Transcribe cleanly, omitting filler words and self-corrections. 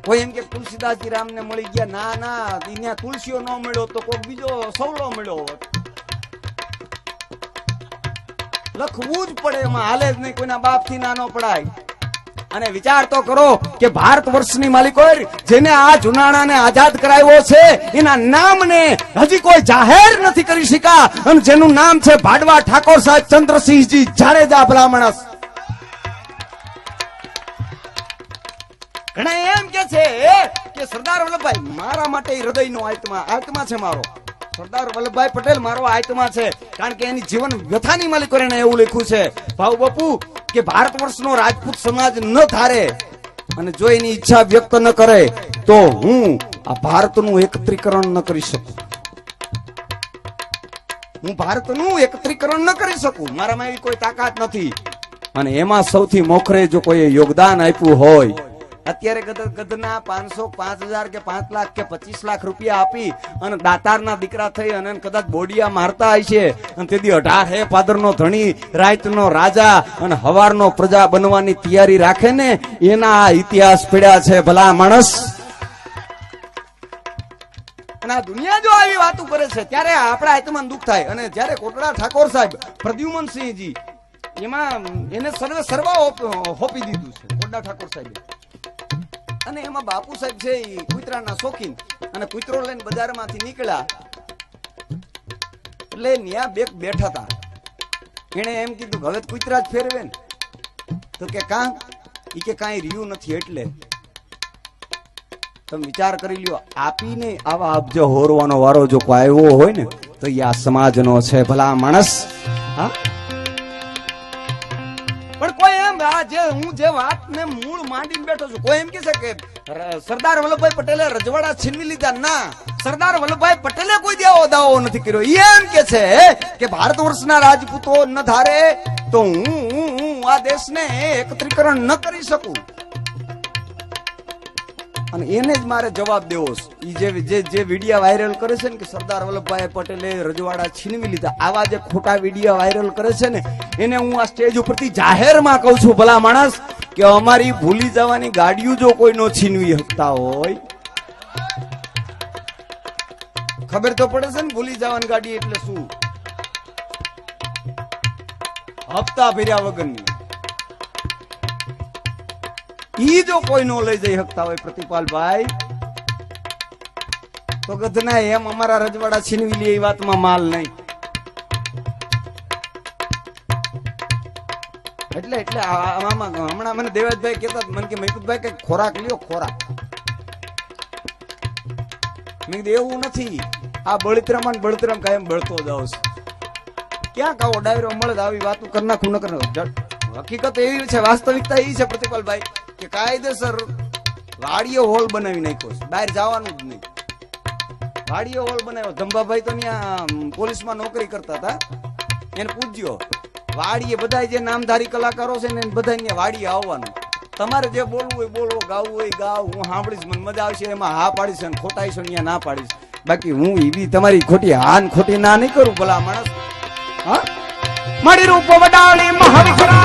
કોઈ એમ કે તુલસીદાસજી રામ ને મળી ગયા, ના ના, ત્યાં તુલસીઓ ન મળ્યો તો કોઈ બીજો સવલો મળ્યો હોત. લખવું જ પડે, એમાં હાલે જ નહીં, કોઈના બાપ થી નાનો પડાય. અને વિચાર તો કરો કે ભારત વર્ષની માલિકો જેને આ જુનાણાને આઝાદ કરાવ્યો છે એના નામને હજી કોઈ જાહેર નથી કરી શક્યા, અને જેનું નામ છે ભાડવા ઠાકોર સાહેબ ચંદ્રસિંહજી જાડેજા. ભલા માણસ ઘણા એમ કે છે કે સરદાર વલ્લભભાઈ મારા માટે હૃદયનો આત્મા છે મારો. સરદાર વલ્લભભાઈ પટેલ મારો આત્મા છે, કારણ કે એની જીવન વ્યથાની માલિકો એને એવું લખ્યું છે ભાઉ બાપુ કે ભારત વર્ષનો રાજપૂત સમાજ ન ધારે અને જો એની ઈચ્છા વ્યક્ત ન કરે તો હું આ ભારતનું એકત્રીકરણ ન કરી શકું. હું ભારતનું એકત્રીકરણ ન કરી શકું, મારામાં એવી કોઈ તાકાત નથી. અને એમાં સૌથી મોખરે જો કોઈ યોગદાન આપ્યું હોય, અત્યારે ગધના 500 5000 કે 5 લાખ કે 25 લાખ રૂપિયા આપી અને દાતારના દીકરા થઈ અને કદાચ બોડિયા મારતા હોય છે, અને તેથી 18 પાદરનો ધણી, રાતનો રાજા અને હવારનો પ્રજા બનવાની તૈયારી રાખે ને, એના ઇતિહાસ પડ્યા છે. ભલા માણસ, અને આ દુનિયા જો આવી વાતો કરે છે ત્યારે આપણા આત્માને દુઃખ થાય. અને જ્યારે કોટડા ઠાકોર સાહેબ પ્રદ્યુમનસિંહજી એમાં એને સર્વા હોપી દીધું છે કોટડા ઠાકોર સાહેબે. અને એમાં બાપુ સાહેબ છે એ કુતરાના શોખીન, અને કુતરો લઈને બજારમાંથી નીકળ્યા એટલે ન્યા બેઠા હતા. એને એમ કીધું હવે કુતરા જ ફેરવે ને, તો કે કાંઈ રહ્યું નથી. એટલે તમે વિચાર કરી લ્યો, આપીને આવા અબજો હોરવાનો વારો જો કોઈ આવ્યો હોય ને તો એ આ સમાજનો છે. ભલા માણસ, હા. પણ કોઈ એમ હું જે વાતને મૂળ માંડીને બેઠો છું, કોઈ એમ કે છે કે સરદાર વલ્લભભાઈ પટેલે રજવાડા છીનવી લીધા. ના, સરદાર વલ્લભભાઈ પટેલે કોઈ દાવો નથી કર્યો. એમ કે છે કે ભારત વર્ષના રાજપૂતો ન ધારે તો હું આ દેશને એકત્રીકરણ ન કરી શકું. અને એને જ મારે જવાબ દેવો છે. જે વિડીયો વાયરલ કરે છે ને કે સરદાર વલ્લભભાઈ પટેલે રજવાડા છીનવી લીધા, આવા જે ખોટા વિડીયો વાયરલ કરે છે ને એને હું આ સ્ટેજ ઉપરથી જાહેરમાં કહું છું, ભલા માણસ, કે અમારી ભૂલી જવાની ગાડીઓ જો કોઈ નો છીનવી શકતા હોય, ખબર તો પડે છે ને ભૂલી જવાની ગાડી એટલે શું, હપ્તા ભર્યા વગરની. ઈ જો કોઈ નો લઈ જઈ શકતા હોય પ્રતિપાલભાઈ, તો ગધના એમ અમારા રજવાડા છીનવી લે એ વાતમાં માલ નહીં. એટલે હમણાં મને દેવાજભાઈ કહેતા, મને કે મહિપતભાઈ કઈ ખોરાક લ્યો, ખોરાક. મેં કીધું એવું નથી, આ બળતરામ કાયમ બળતો જાવ છે. ક્યાં કાવો ડાયરો મળે આવી વાતો કરી નાખું ન કર. હકીકત એવી છે, વાસ્તવિકતા એ છે પ્રતિપાલભાઈ કે કાયદેસર વાડીયો હોલ બનાવી નાખ્યો છે, બહાર જવાનું જ નહીં. વાડીયો હોલ બનાવ્યો. ધંભાભાઈ તો ત્યાં પોલીસમાં નોકરી કરતા હતા, એને પૂછ્યો વાડીએ બધા જે નામધારી કલાકારો છે ને બધા ત્યાં વાડીએ આવવાનું, તમારે જે બોલવું હોય બોલો, ગાવું હોય ગાવ, હું સાંભળીશ, મને મજા આવશે એમાં હા પાડીશ, અને ખોટાઈશ ત્યાં ના પાડીશ. બાકી હું એવી તમારી ખોટી હા ખોટી ના નહીં કરું. ભલા માણસ, હા. મારી રૂપ વડાળી મહાવિક્રમ